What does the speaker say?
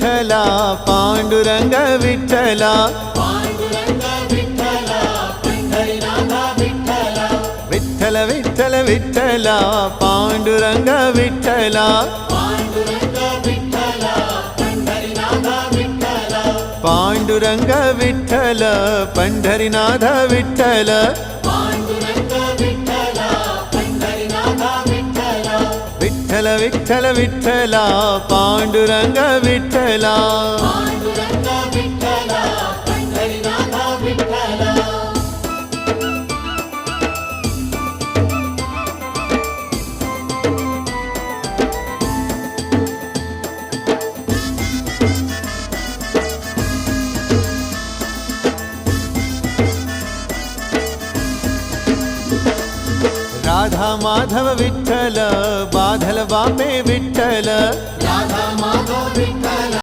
विठ्ठला पांडुरंग विठ्ठला विठ्ठल विठ्ठल विठ्ठला पांडुरंग विठ्ठला पांडुरंग विठ्ठल पंढरीनाथ विठ्ठल विठ्ठल विठ्ठल विठ्ठला पांडुरंग विठ्ठला राधा माधव विठ्ठल बाधल बापे विठ्ठल